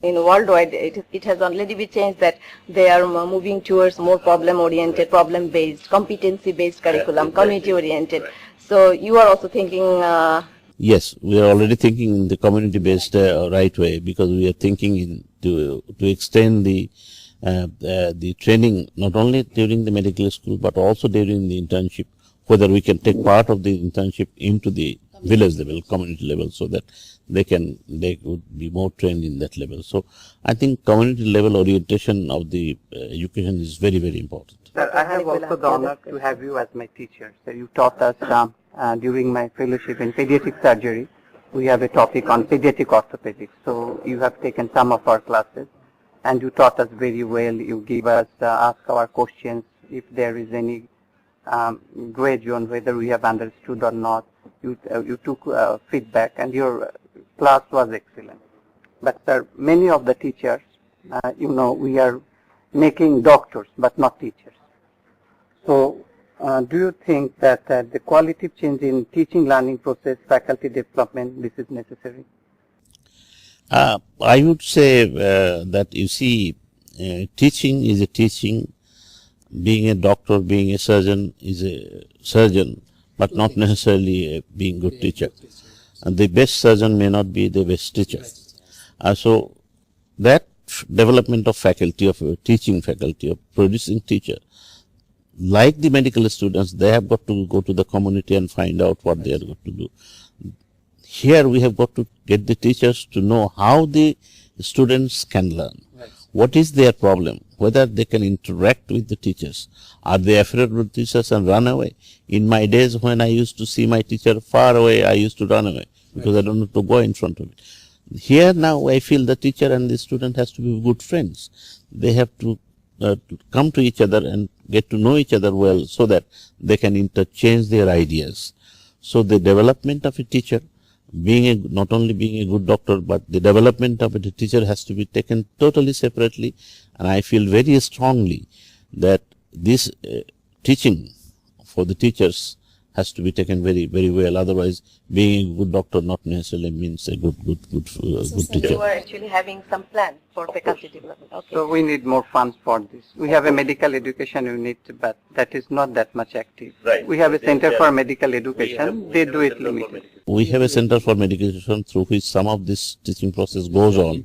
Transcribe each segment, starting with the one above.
worldwide, it has already been changed that they are moving towards more problem-oriented, problem-based, competency-based curriculum, community-oriented. So you are also thinking... Yes, we are already thinking in the community-based right way, because we are thinking to extend the training not only during the medical school but also during the internship, whether we can take part of the internship into the village level, community level, so that they would be more trained in that level. So I think community level orientation of the education is very, very important. Sir, I have also the honor to have you as my teacher. So you taught us during my fellowship in pediatric surgery. We have a topic on pediatric orthopedics. So you have taken some of our classes and you taught us very well. You give us, ask our questions if there is any gray zone, whether we have understood or not. You took feedback and your class was excellent. But sir, many of the teachers, we are making doctors but not teachers. So do you think that the qualitative change in teaching learning process, faculty development, this is necessary? I would say that you see, teaching is a teaching. Being a doctor, being a surgeon is a surgeon, but not necessarily being good teacher. And the best surgeon may not be the best teacher. So that development of faculty, of teaching faculty, of producing teacher, like the medical students, they have got to go to the community and find out what they are going to do. Here we have got to get the teachers to know how the students can learn. What is their problem? Whether they can interact with the teachers. Are they afraid of the teachers and run away? In my days when I used to see my teacher far away, I used to run away because I don't know to go in front of it. Here now I feel the teacher and the student has to be good friends. They have to come to each other and get to know each other well so that they can interchange their ideas. So the development of a teacher, not only being a good doctor, but the development of a teacher has to be taken totally separately. And I feel very strongly that this teaching for the teachers has to be taken very, very well. Otherwise, being a good doctor not necessarily means a good teacher. You are actually having some plan for faculty development. Okay. So we need more funds for this. We have a medical education unit, but that is not that much active. Right. We have a center for medical education. They do it limited. We have a center for medical education through which some of this teaching process goes on,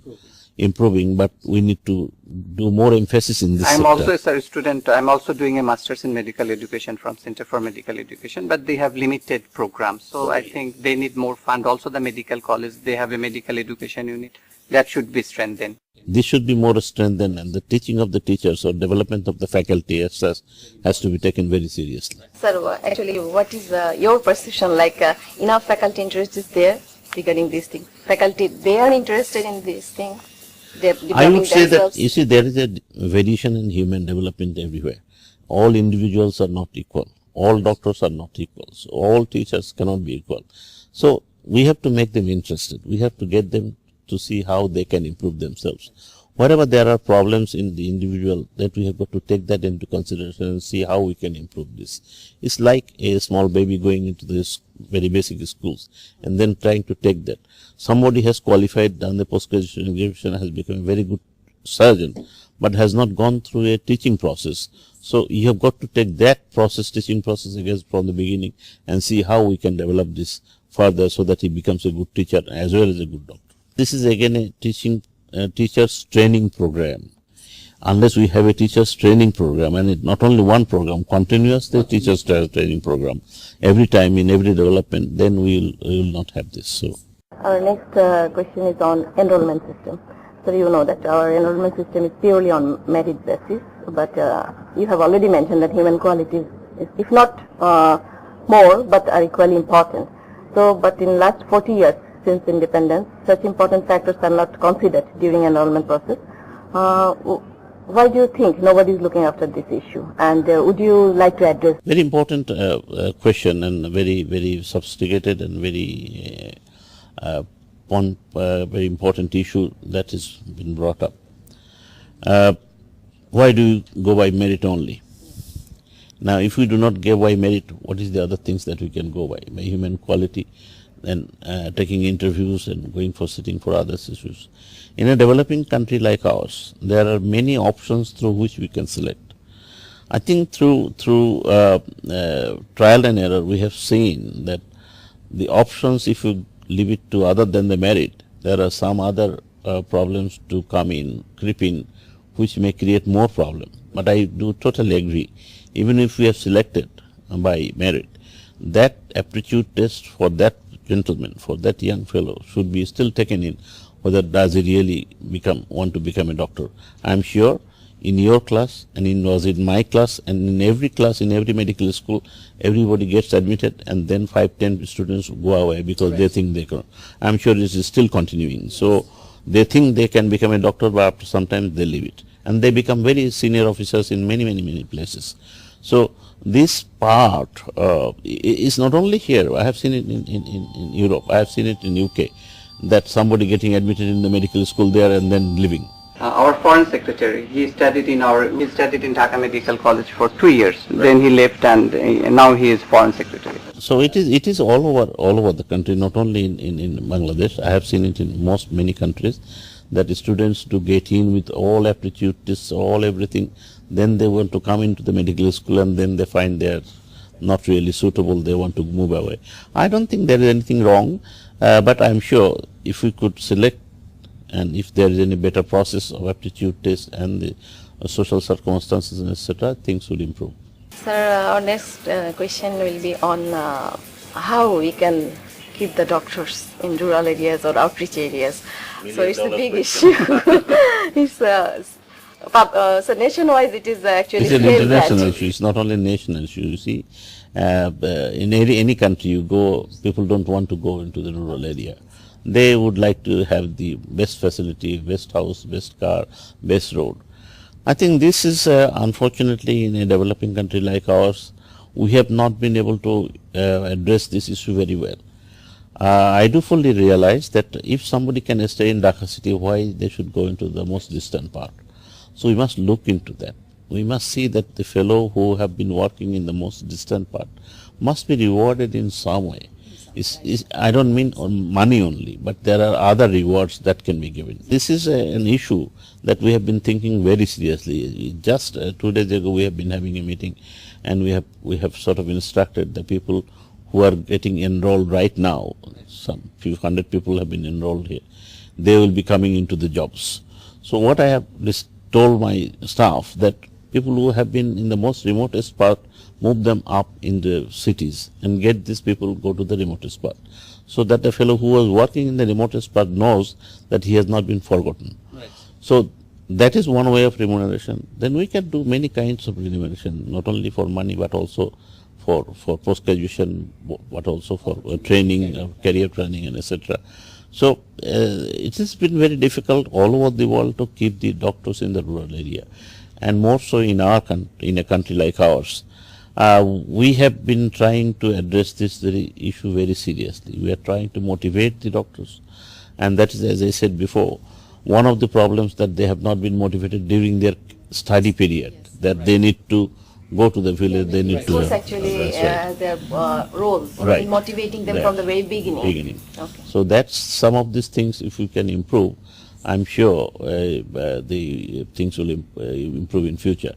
improving, but we need to do more emphasis in this I'm sector. also a student. I'm also doing a master's in medical education from Center for Medical Education, but they have limited programs. So I think they need more fund. Also the medical college, they have a medical education unit. That should be strengthened. This should be more strengthened, and the teaching of the teachers or development of the faculty has to be taken very seriously. Sir, actually, what is your perception? Like enough faculty interest is there regarding these things? Faculty, they are interested in these things? I would say that, you see, there is a variation in human development everywhere. All individuals are not equal. All doctors are not equal. So all teachers cannot be equal. So we have to make them interested. We have to get them to see how they can improve themselves. Wherever there are problems in the individual, that we have got to take that into consideration and see how we can improve this. It's like a small baby going into this very basic schools and then trying to take that. Somebody has qualified, done the post-graduation, has become a very good surgeon, but has not gone through a teaching process. So you have got to take that process, teaching process again from the beginning, and see how we can develop this further so that he becomes a good teacher as well as a good doctor. This is again a teachers training program. Unless we have a teachers training program, and it not only one program, continuous the teachers training program every time in every development, then we will not have this. So our next question is on enrollment system. So you know that our enrollment system is purely on merit basis, but you have already mentioned that human qualities is, if not more, but are equally important. So, but in last 40 years since independence, such important factors are not considered during enrollment process. Why do you think nobody is looking after this issue? And would you like to address? Very important question, and very, very sophisticated and very very important issue that has been brought up. Why do you go by merit only? Now, if we do not go by merit, what is the other things that we can go by? By human quality, and taking interviews and going for sitting for other issues. In a developing country like ours, there are many options through which we can select. I think through trial and error, we have seen that the options, if you leave it to other than the merit, there are some other problems to creep in, which may create more problem. But I do totally agree. Even if we have selected by merit, that aptitude test for that gentleman, for that young fellow, should be still taken in, whether does he really want to become a doctor. I am sure in your class and in my class and in every class, in every medical school, everybody gets admitted and then 5-10 students go away because they think they can. I am sure this is still continuing. So they think they can become a doctor, but after some time they leave it. And they become very senior officers in many places. So this part is not only here. I have seen it in Europe. I have seen it in UK, that somebody getting admitted in the medical school there and then leaving. Our foreign secretary, he studied in Dhaka Medical College for 2 years. Right. Then he left, and now he is foreign secretary. So it is all over the country, not only in Bangladesh. I have seen it in many countries, that students to get in with all aptitude tests, everything. Then they want to come into the medical school, and then they find they are not really suitable. They want to move away. I don't think there is anything wrong, but I am sure if we could select, and if there is any better process of aptitude test and the social circumstances, etc., things will improve. Sir, our next question will be on how we can keep the doctors in rural areas or outreach areas. So it's a big issue. So nation-wise, it is actually it's an international issue. It's not only a national issue. You see, in any country you go, people don't want to go into the rural area. They would like to have the best facility, best house, best car, best road. I think this is unfortunately in a developing country like ours, we have not been able to address this issue very well. I do fully realize that if somebody can stay in Dhaka city, why they should go into the most distant part. So we must look into that. We must see that the fellow who have been working in the most distant part must be rewarded in some way. I don't mean on money only, but there are other rewards that can be given. This is an issue that we have been thinking very seriously. Just 2 days ago we have been having a meeting, and we have sort of instructed the people who are getting enrolled right now. Some few hundred people have been enrolled here. They will be coming into the jobs. So what I have told my staff, that people who have been in the most remotest part, move them up in the cities and get these people go to the remotest part, so that the fellow who was working in the remotest part knows that he has not been forgotten. Right. So that is one way of remuneration. Then we can do many kinds of remuneration, not only for money but also for post-graduation, but also for training, career training, and etc. So it has been very difficult all over the world to keep the doctors in the rural area, and more so in a country like ours. We have been trying to address this issue very seriously. We are trying to motivate the doctors, and that is, as I said before, one of the problems, that they have not been motivated during their study period, that they need to go to the village, they need to... actually their roles in motivating them from the very beginning. Okay. So that's some of these things, if we can improve, I'm sure the things will improve in future.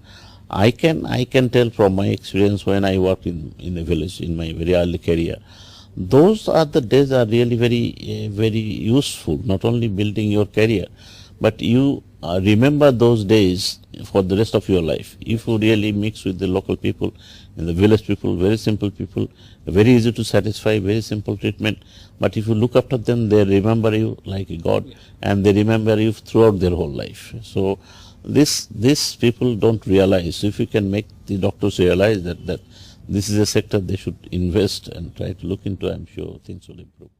I can tell from my experience when I worked in a village in my very early career, those are the days are really very useful, not only building your career, but you remember those days for the rest of your life. If you really mix with the local people and the village people, very simple people, very easy to satisfy, very simple treatment, but if you look after them, they remember you like a god, and they remember you throughout their whole life. So this people don't realize. If you can make the doctors realize that this is a sector they should invest and try to look into, I'm sure things will improve.